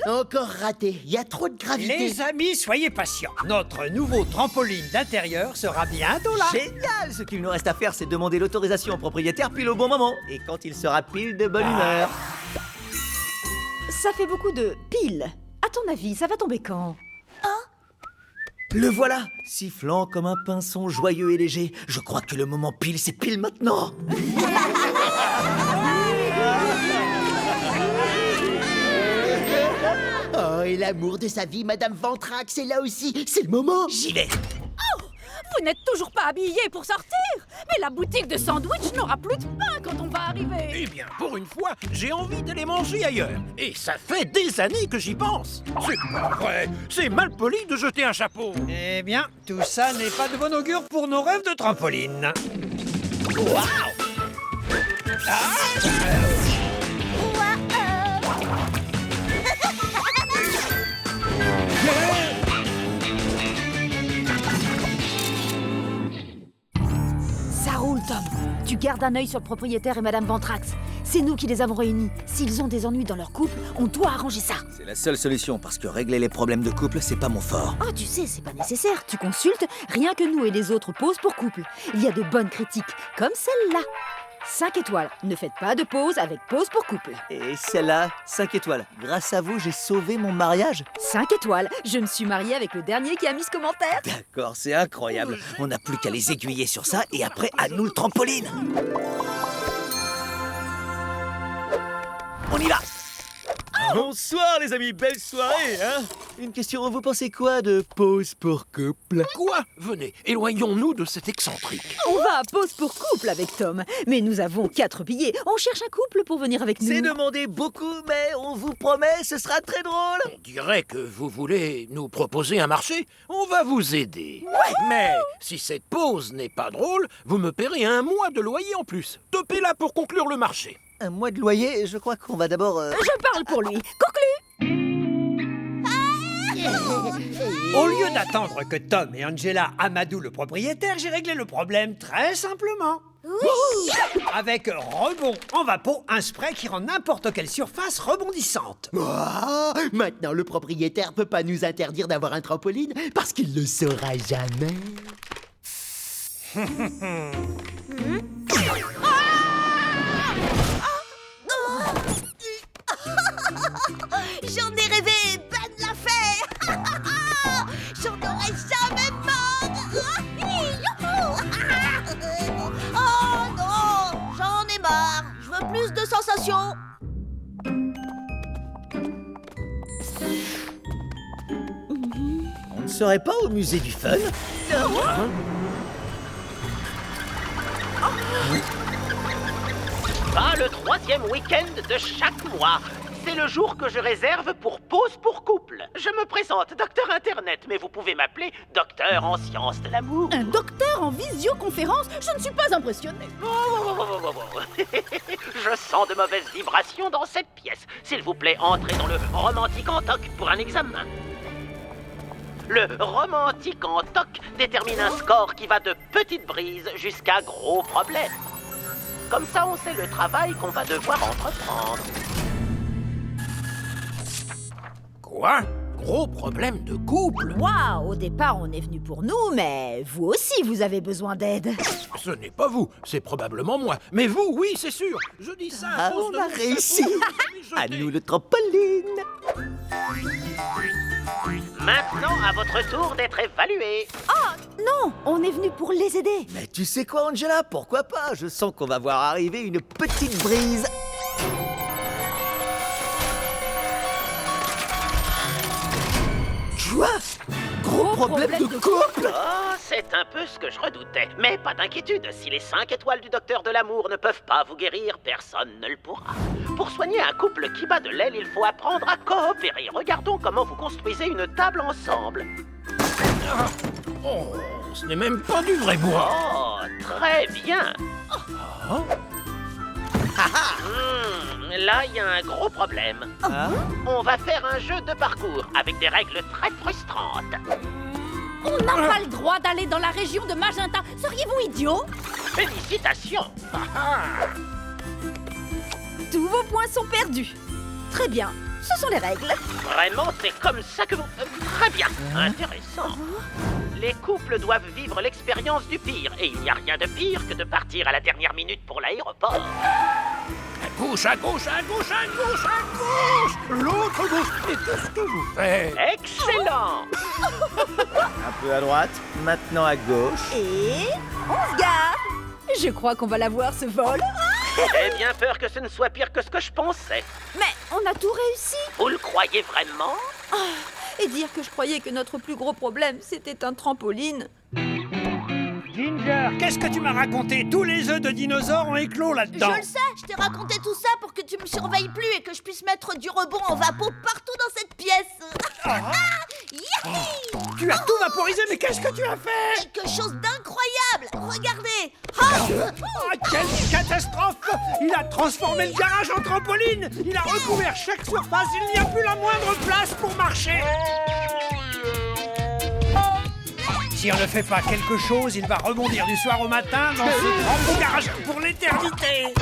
Encore raté, il y a trop de gravité. Les amis, soyez patients. Notre nouveau trampoline d'intérieur sera bientôt là. Génial! Ce qu'il nous reste à faire, c'est demander l'autorisation au propriétaire pile au bon moment. Et quand il sera pile de bonne humeur. Ça fait beaucoup de piles. À ton avis, ça va tomber quand? Le voilà, sifflant comme un pinson joyeux et léger. Je crois que le moment pile, c'est pile maintenant. Oh, et l'amour de sa vie, Madame Ventrax, est là aussi. C'est le moment. J'y vais. Vous n'êtes toujours pas habillés pour sortir. Mais la boutique de sandwich n'aura plus de pain quand on va arriver. Eh bien, pour une fois, j'ai envie d'aller manger ailleurs. Et ça fait des années que j'y pense. C'est pas vrai. C'est mal poli de jeter un chapeau. Eh bien, tout ça n'est pas de bon augure pour nos rêves de trampoline. Ça roule, Tom. Tu gardes un œil sur le propriétaire et Madame Ventrax. C'est nous qui les avons réunis. S'ils ont des ennuis dans leur couple, on doit arranger ça. C'est la seule solution, parce que régler les problèmes de couple, c'est pas mon fort. Oh, tu sais, c'est pas nécessaire. Tu consultes, rien que nous et les autres posent pour couple. Il y a de bonnes critiques, comme celle-là. 5 étoiles. Ne faites pas de pause avec pause pour couple. Et celle-là, 5 étoiles. Grâce à vous, j'ai sauvé mon mariage. 5 étoiles. Je me suis mariée avec le dernier qui a mis ce commentaire. D'accord, c'est incroyable. On n'a plus qu'à les aiguiller sur ça, et après, à nous le trampoline. On y va. Bonsoir les amis, belle soirée, hein? Une question, vous pensez quoi de pause pour couple? Quoi? Venez, éloignons-nous de cet excentrique. On va à pause pour couple avec Tom. Mais nous avons 4 billets. On cherche un couple pour venir avec nous. C'est demandé beaucoup, mais on vous promet, ce sera très drôle. On dirait que vous voulez nous proposer un marché. On va vous aider. Mais si cette pause n'est pas drôle, vous me paierez 1 mois de loyer en plus. Topez-la pour conclure le marché. 1 mois de loyer, je crois qu'on va d'abord... Je parle pour lui. Conclu. Au lieu d'attendre que Tom et Angela amadouent le propriétaire, j'ai réglé le problème très simplement. Avec Rebond en Vapo, un spray qui rend n'importe quelle surface rebondissante. Oh, maintenant, le propriétaire peut pas nous interdire d'avoir un trampoline parce qu'il le saura jamais. J'en ai rêvé, Ben l'a fait. J'en aurais jamais marre. Oh non, j'en ai marre. Je veux plus de sensations. On ne serait pas au musée du fun? Pas le 3e week-end de chaque mois. C'est le jour que je réserve pour pause pour couple. Je me présente, docteur Internet, mais vous pouvez m'appeler docteur en sciences de l'amour. Un docteur en visioconférence? Je ne suis pas impressionnée. Je sens de mauvaises vibrations dans cette pièce. S'il vous plaît, entrez dans le romantique en toc pour un examen. Le romantique en toc détermine un score qui va de petites brises jusqu'à gros problèmes. Comme ça, on sait le travail qu'on va devoir entreprendre. Quoi? Gros problème de couple? Waouh, au départ, on est venu pour nous, mais vous aussi, vous avez besoin d'aide. Ce n'est pas vous, c'est probablement moi. Mais vous, oui, c'est sûr. Je dis ça à cause On de a mon réussi. chapeau. À nous le trampoline. Maintenant, à votre tour d'être évalué. Non, on est venu pour les aider. Mais tu sais quoi, Angela? Pourquoi pas? Je sens qu'on va voir arriver une petite brise. Quoi? Gros problème de couple? Oh, c'est un peu ce que je redoutais. Mais pas d'inquiétude, si les 5 étoiles du docteur de l'amour ne peuvent pas vous guérir, personne ne le pourra. Pour soigner un couple qui bat de l'aile, il faut apprendre à coopérer. Regardons comment vous construisez une table ensemble. Oh, ce n'est même pas du vrai bois. Oh, très bien. Là, il y a un gros problème. On va faire un jeu de parcours avec des règles très frustrantes. On n'a pas le droit d'aller dans la région de Magenta. Seriez-vous idiot? Félicitations. tous vos points sont perdus. Très bien, ce sont les règles. Vraiment, c'est comme ça que vous... très bien, intéressant. Les couples doivent vivre l'expérience du pire, et il n'y a rien de pire que de partir à la dernière minute pour l'aéroport. À gauche, à gauche, à gauche, à gauche, à gauche. L'autre gauche. Et qu'est-ce que vous faites? Excellent! Un peu à droite, maintenant à gauche. Et on se gare. Je crois qu'on va l'avoir, ce vol. J'ai bien peur que ce ne soit pire que ce que je pensais. Mais on a tout réussi. Vous le croyez vraiment? Et dire que je croyais que notre plus gros problème, c'était un trampoline. Ginger, qu'est-ce que tu m'as raconté? Tous les œufs de dinosaures ont éclos là-dedans. Je le sais, je t'ai raconté tout ça pour que tu me surveilles plus et que je puisse mettre du rebond en vapeau partout dans cette pièce. Youpi! Tu as tout vaporisé, mais qu'est-ce que tu as fait? Quelque chose d'incroyable. Regardez. Ah! Oh, quelle catastrophe! Il a transformé le garage en trampoline! Il a recouvert chaque surface, il n'y a plus la moindre place pour marcher! Si on ne fait pas quelque chose, il va rebondir du soir au matin dans ce grand garage pour l'éternité!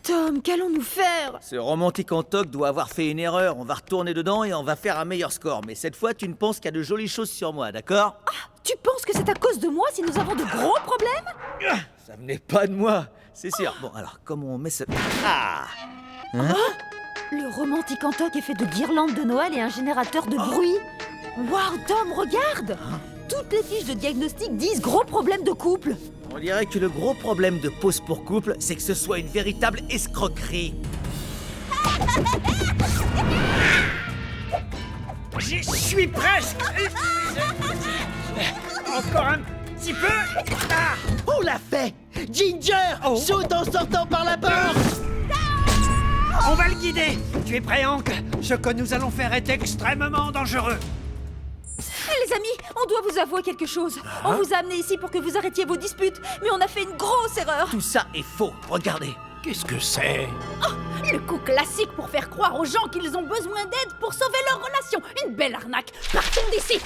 Tom, qu'allons-nous faire? Ce romantique en toc doit avoir fait une erreur. On va retourner dedans et on va faire un meilleur score. Mais cette fois, tu ne penses qu'à de jolies choses sur moi, d'accord? Tu penses que c'est à cause de moi si nous avons de gros problèmes? Ça venait pas de moi, c'est sûr. Bon, alors, comment on met ce... Ah! Hein? Le romantique en toc est fait de guirlandes de Noël et un générateur de bruit. Waouh, Tom, regarde! Toutes les fiches de diagnostic disent gros problème de couple. On dirait que le gros problème de pause pour couple, c'est que ce soit une véritable escroquerie. J'y suis presque! Encore un petit peu! Ah! On l'a fait! Ginger, Oh. saute en sortant par la porte! On va le guider! Tu es prêt, Hank? Ce que nous allons faire est extrêmement dangereux. Les amis, on doit vous avouer quelque chose. On vous a amené ici pour que vous arrêtiez vos disputes, mais on a fait une grosse erreur. Tout ça est faux, regardez. Qu'est-ce que c'est? Le coup classique pour faire croire aux gens qu'ils ont besoin d'aide pour sauver leur relation. Une belle arnaque. Partons d'ici.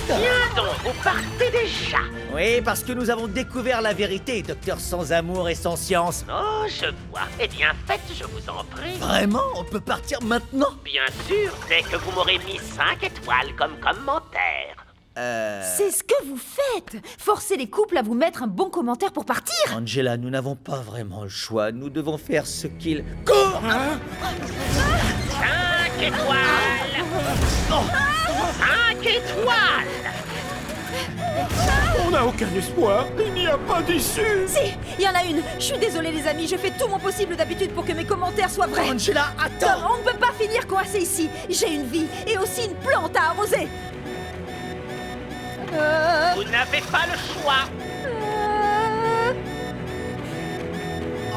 Bien donc, vous partez déjà. Oui, parce que nous avons découvert la vérité, docteur sans amour et sans science. Oh, je vois. Eh bien, faites, je vous en prie. Vraiment? On peut partir maintenant? Bien sûr, dès que vous m'aurez mis 5 étoiles comme commentaire. C'est ce que vous faites. Forcez les couples à vous mettre un bon commentaire pour partir. Angela, nous n'avons pas vraiment le choix. Nous devons faire ce qu'il... Cours! 5 étoiles. 5 étoiles. On n'a aucun espoir. Il n'y a pas d'issue. Si, il y en a une. Je suis désolée les amis, je fais tout mon possible d'habitude pour que mes commentaires soient vrais. Angela, Tom, attends! on ne peut pas finir coincé ici. J'ai une vie et aussi une plante à arroser. Vous n'avez pas le choix.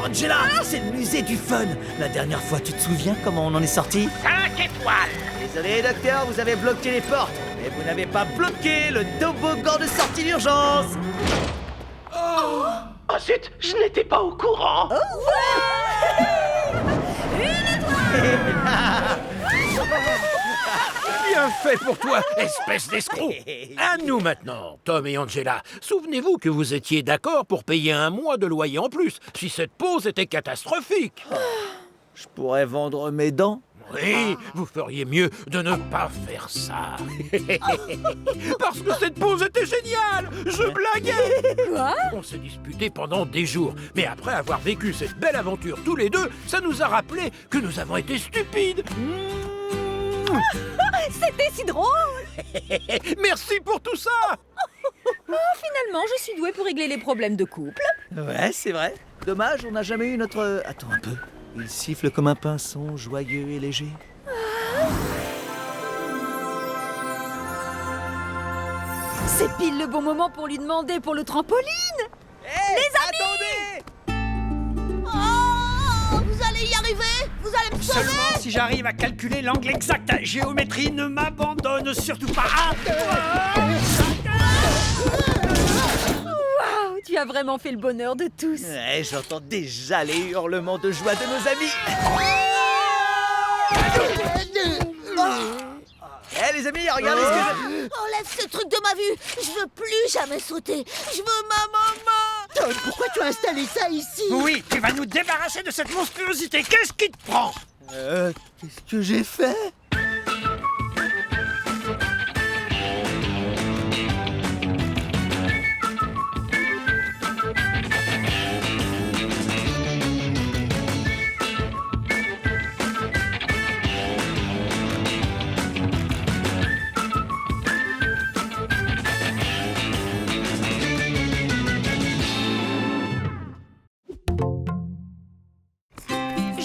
Angela, c'est le musée du fun. La dernière fois, tu te souviens comment on en est sorti? 5 étoiles. Désolé, docteur, vous avez bloqué les portes. Mais vous n'avez pas bloqué le toboggan de sortie d'urgence. Oh zut, je n'étais pas au courant. Bien fait pour toi, espèce d'escroc. À nous maintenant, Tom et Angela. Souvenez-vous que vous étiez d'accord pour payer un mois de loyer en plus, si cette pause était catastrophique. Je pourrais vendre mes dents. Oui, vous feriez mieux de ne pas faire ça. Parce que cette pause était géniale. Je blaguais. Quoi? On s'est disputé pendant des jours. Mais après avoir vécu cette belle aventure tous les deux, ça nous a rappelé que nous avons été stupides. C'était si drôle. Merci pour tout ça. Finalement, je suis douée pour régler les problèmes de couple. Ouais, c'est vrai. Dommage, on n'a jamais eu notre... Attends un peu. Il siffle comme un pinson, joyeux et léger. C'est pile le bon moment pour lui demander pour le trampoline. Les amis! Oh, vous allez y arriver? Vous allez me sauver? Seulement si j'arrive à calculer l'angle exact. Géométrie, ne m'abandonne surtout pas. Waouh, tu as vraiment fait le bonheur de tous. Ouais, j'entends déjà les hurlements de joie de nos amis. les amis, regardez ce que je... Enlève ce truc de ma vue. Je veux plus jamais sauter. Je veux ma maman. Tom, pourquoi tu as installé ça ici? Oui, tu vas nous débarrasser de cette monstruosité. Qu'est-ce qui te prend? Qu'est-ce que j'ai fait?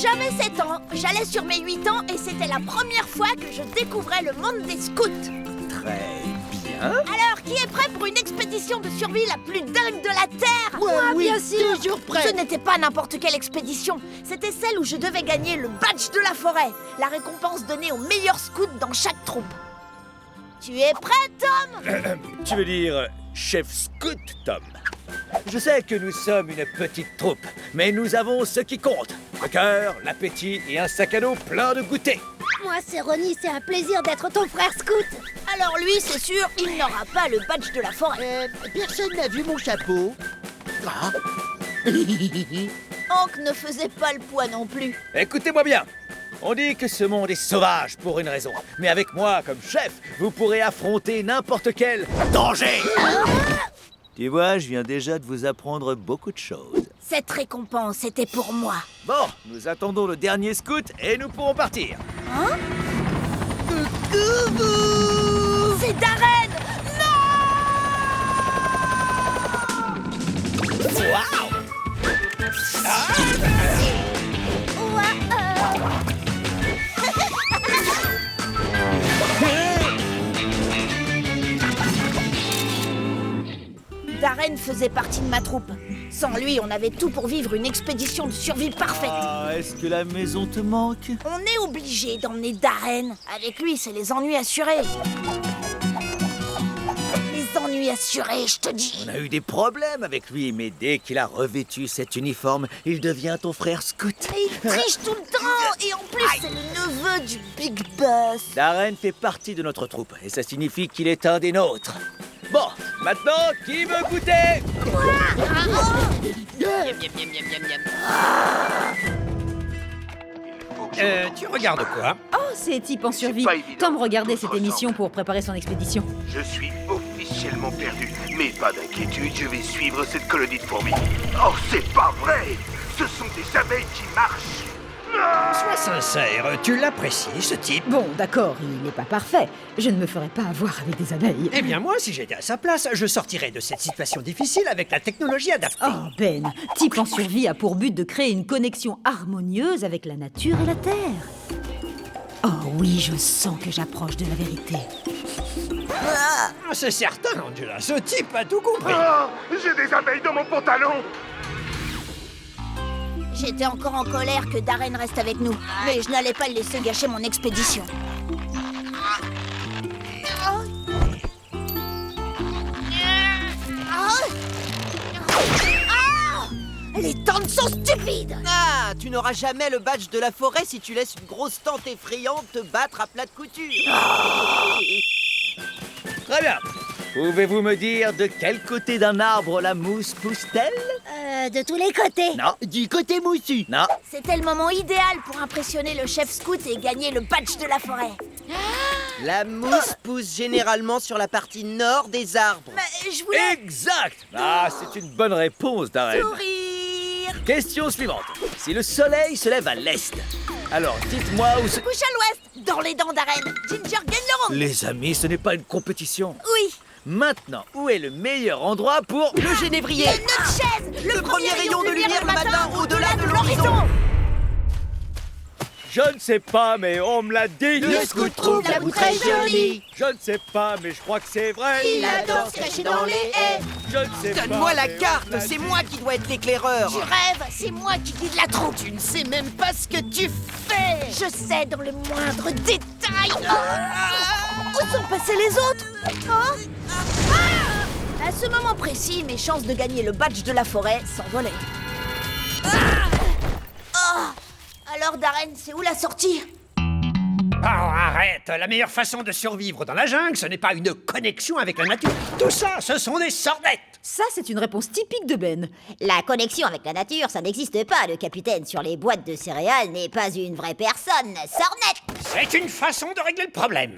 J'avais 7 ans, j'allais sur mes 8 ans et c'était la première fois que je découvrais le monde des scouts. Très bien. Alors, qui est prêt pour une expédition de survie la plus dingue de la Terre? Ouais, oui, bien sûr. toujours prêt. Ce n'était pas n'importe quelle expédition, c'était celle où je devais gagner le badge de la forêt, la récompense donnée aux meilleurs scouts dans chaque troupe. Tu es prêt, Tom? Tu veux dire chef scout, Tom? Je sais que nous sommes une petite troupe, mais nous avons ce qui compte. Le cœur, l'appétit et un sac à dos plein de goûter. Moi, c'est Ronnie, c'est un plaisir d'être ton frère scout. Alors lui, c'est sûr, il n'aura pas le badge de la forêt. Personne n'a vu mon chapeau. Ah. Hank ne faisait pas le poids non plus. Écoutez-moi bien. On dit que ce monde est sauvage pour une raison. Mais avec moi comme chef, vous pourrez affronter n'importe quel danger. Tu vois, je viens déjà de vous apprendre beaucoup de choses. Cette récompense était pour moi. Bon, nous attendons le dernier scout et nous pourrons partir. C'est Darren! Waouh! Darren faisait partie de ma troupe. Sans lui, on avait tout pour vivre une expédition de survie parfaite. Ah, est-ce que la maison te manque? On est obligé d'emmener Darren. Avec lui, c'est les ennuis assurés. Les ennuis assurés, je te dis. On a eu des problèmes avec lui, mais dès qu'il a revêtu cet uniforme, il devient ton frère scout. Et il triche tout le temps. Et en plus, c'est le neveu du Big Boss. Darren fait partie de notre troupe, et ça signifie qu'il est un des nôtres. Bon, maintenant, qui veut goûter? Tu regardes quoi? Oh, ces types en survie. pas évident. Tom regardait cette émission pour préparer son expédition. Je suis officiellement perdu. Mais pas d'inquiétude, je vais suivre cette colonie de fourmis. Oh, c'est pas vrai! Ce sont des abeilles qui marchent! Sois sincère, tu l'apprécies, ce type? Bon, d'accord, il n'est pas parfait. Je ne me ferai pas avoir avec des abeilles. Eh bien moi, si j'étais à sa place, je sortirais de cette situation difficile avec la technologie adaptée. Oh, Ben, Type en survie a pour but de créer une connexion harmonieuse avec la nature et la terre. Oh oui, je sens que j'approche de la vérité. Ah, c'est certain, Angela, ce type a tout compris. Oh, j'ai des abeilles dans mon pantalon! J'étais encore en colère que Darren reste avec nous. Mais je n'allais pas le laisser gâcher mon expédition. Les tentes sont stupides! Ah, tu n'auras jamais le badge de la forêt si tu laisses une grosse tente effrayante te battre à plat de couture. Très bien. Pouvez-vous me dire de quel côté d'un arbre la mousse pousse-t-elle? De tous les côtés. Non. Du côté moussu. Non. C'était le moment idéal pour impressionner le chef scout et gagner le badge de la forêt. La mousse pousse généralement sur la partie nord des arbres. Mais je voulais... Exact. Ah, c'est une bonne réponse, Darren. Sourire! Question suivante. Si le soleil se lève à l'est, alors dites-moi où se... Couche à l'ouest, dans les dents d'Arène. Ginger gagne le rond. Les amis, ce n'est pas une compétition. Oui. Maintenant, où est le meilleur endroit pour... Le génévrier. Notre chaise. Le premier rayon de lumière le matin au-delà de l'horizon. Je ne sais pas, mais on me l'a dit. Le scout trouve la bouteille jolie. Je ne sais pas, mais je crois que c'est vrai. Il adore se cacher dans les haies. Je ne sais pas. Donne-moi la mais on carte, me l'a c'est dit. moi qui dois être l'éclaireur. Tu rêves, c'est moi qui guide la troupe. Tu ne sais même pas ce que tu fais. Je sais dans le moindre détail. Où sont passés les autres? À ce moment précis, mes chances de gagner le badge de la forêt s'envolaient. Alors Darren, c'est où la sortie? Oh, arrête! La meilleure façon de survivre dans la jungle, ce n'est pas une connexion avec la nature. Tout ça, ce sont des sornettes! Ça, c'est une réponse typique de Ben. La connexion avec la nature, ça n'existe pas. Le capitaine sur les boîtes de céréales n'est pas une vraie personne. Sornette! C'est une façon de régler le problème.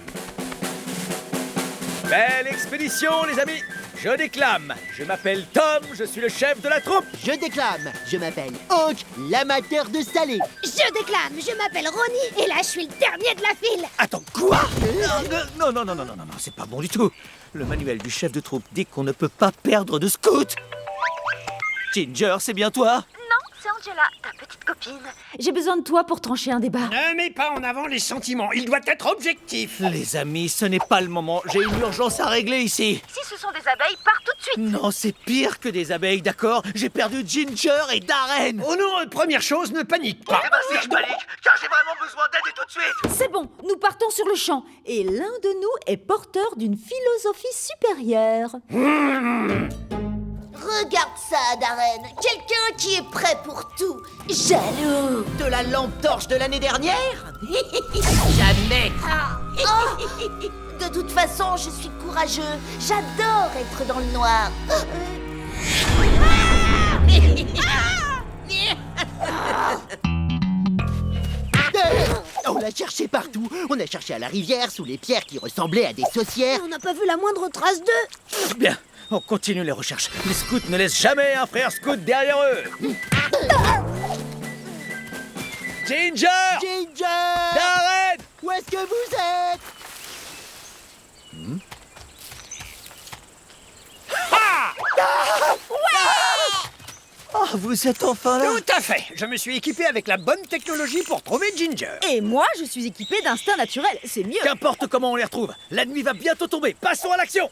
Belle expédition, les amis! Je déclame. Je m'appelle Tom, je suis le chef de la troupe. Je déclame. Je m'appelle Hawk, l'amateur de salé. Je déclame, je m'appelle Ronnie et là je suis le dernier de la file. Attends, quoi? Non, c'est pas bon du tout. Le manuel du chef de troupe dit qu'on ne peut pas perdre de scout. Ginger, c'est bien toi? C'est Angela, ta petite copine. J'ai besoin de toi pour trancher un débat. Ne mets pas en avant les sentiments, il doit être objectif. Les amis, ce n'est pas le moment. J'ai une urgence à régler ici. Si ce sont des abeilles, pars tout de suite. Non, c'est pire que des abeilles, d'accord? J'ai perdu Ginger et Darren. Oh non, première chose, ne panique pas. Eh ben si je panique, car j'ai vraiment besoin d'aide et tout de suite. C'est bon, nous partons sur le champ. Et l'un de nous est porteur d'une philosophie supérieure. Regarde ça, Darren. Quelqu'un qui est prêt pour tout. Jaloux. De la lampe torche de l'année dernière? Jamais. De toute façon, je suis courageux. J'adore être dans le noir. On l'a cherché partout. On a cherché à la rivière, sous les pierres qui ressemblaient à des saucières. On n'a pas vu la moindre trace d'eux. Bien, on continue les recherches. Les scouts ne laissent jamais un frère scout derrière eux. Ginger! Ginger! Darren! Où est-ce que vous êtes? Oh, vous êtes enfin là? Tout à fait. Je me suis équipé avec la bonne technologie pour trouver Ginger. Et moi, je suis équipée d'instinct naturel. C'est mieux. Qu'importe comment on les retrouve, la nuit va bientôt tomber. Passons à l'action!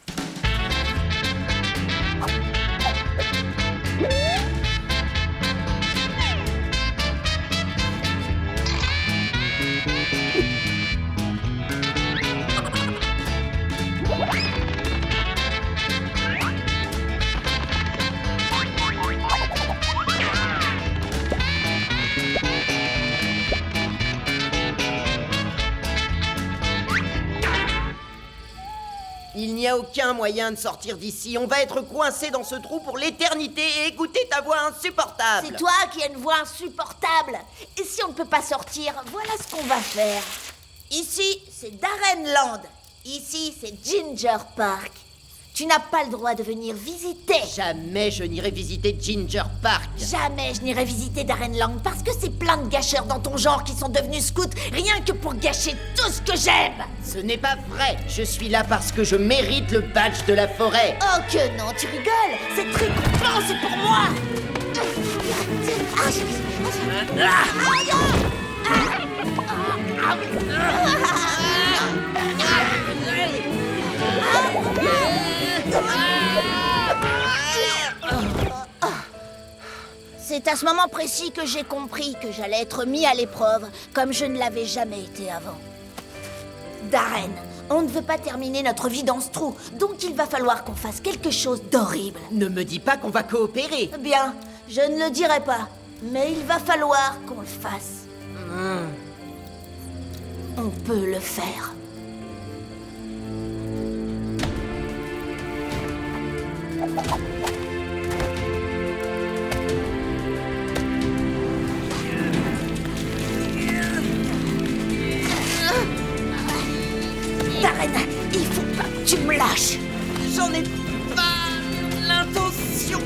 Il n'y a aucun moyen de sortir d'ici. On va être coincé dans ce trou pour l'éternité et écouter ta voix insupportable. C'est toi qui as une voix insupportable. Et si on ne peut pas sortir, voilà ce qu'on va faire. Ici, c'est Darren Land. Ici, c'est Ginger Park. Tu n'as pas le droit de venir visiter. Jamais je n'irai visiter Ginger Park. Jamais je n'irai visiter Darren Land parce que c'est plein de gâcheurs dans ton genre qui sont devenus scouts rien que pour gâcher tout ce que j'aime. Ce n'est pas vrai. Je suis là parce que je mérite le badge de la forêt. Oh que non, tu rigoles. Cette récompense c'est pour moi. C'est à ce moment précis que j'ai compris que j'allais être mis à l'épreuve, comme je ne l'avais jamais été avant. Darren, on ne veut pas terminer notre vie dans ce trou, donc il va falloir qu'on fasse quelque chose d'horrible. Ne me dis pas qu'on va coopérer. Bien, je ne le dirai pas, mais il va falloir qu'on le fasse. On peut le faire. Darren, il faut pas que tu me lâches. J'en ai pas l'intention.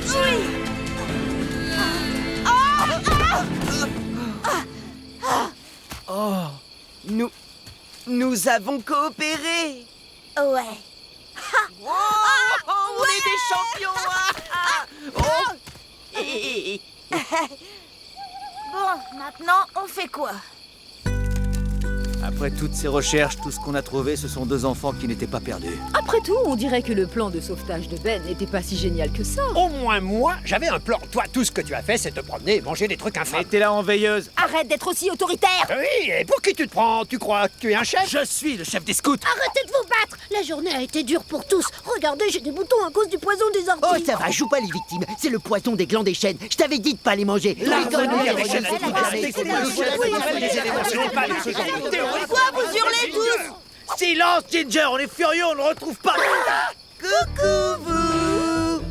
Oui. Oh, nous avons coopéré. Ouais. On est des champions. Bon, maintenant, on fait quoi? Après toutes ces recherches, tout ce qu'on a trouvé, ce sont 2 enfants qui n'étaient pas perdus. Après tout, on dirait que le plan de sauvetage de Ben n'était pas si génial que ça. Au moins moi, j'avais un plan. Toi, tout ce que tu as fait, c'est te promener et manger des trucs infâmes. Mettez là en veilleuse. Arrête d'être aussi autoritaire. Oui, et pour qui tu te prends? Tu crois que tu es un chef? Je suis le chef des scouts. Arrêtez de vous battre. La journée a été dure pour tous. Regardez, j'ai des boutons à cause du poison des Oh, orties. ça va, joue pas les victimes. C'est le poison des glands des chênes. Je t'avais dit de pas les manger. Pourquoi vous hurlez tous? Silence, Ginger, on est furieux, on ne retrouve pas. Coucou, vous.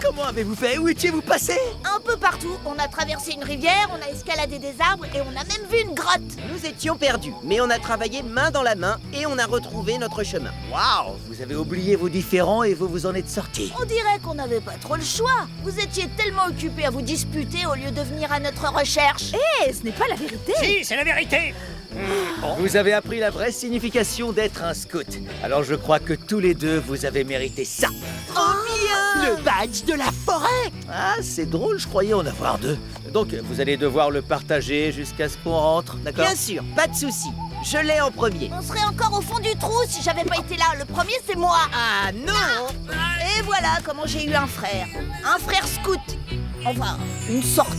Comment avez-vous fait? Où étiez-vous passé? Un peu partout. On a traversé une rivière, on a escaladé des arbres et on a même vu une grotte. Nous étions perdus, mais on a travaillé main dans la main et on a retrouvé notre chemin. Waouh, vous avez oublié vos différends et vous vous en êtes sortis. On dirait qu'on n'avait pas trop le choix. Vous étiez tellement occupés à vous disputer au lieu de venir à notre recherche. Eh, ce n'est pas la vérité. Si, c'est la vérité. Vous avez appris la vraie signification d'être un scout. Alors je crois que tous les deux, vous avez mérité ça. Le badge de la forêt. Ah, c'est drôle, je croyais en avoir 2. Donc, vous allez devoir le partager jusqu'à ce qu'on rentre, d'accord? Bien sûr, pas de souci. Je l'ai en premier. On serait encore au fond du trou si j'avais pas été là. Le premier, c'est moi. Ah non! Et voilà comment j'ai eu un frère. Un frère scout. Enfin, une sorte.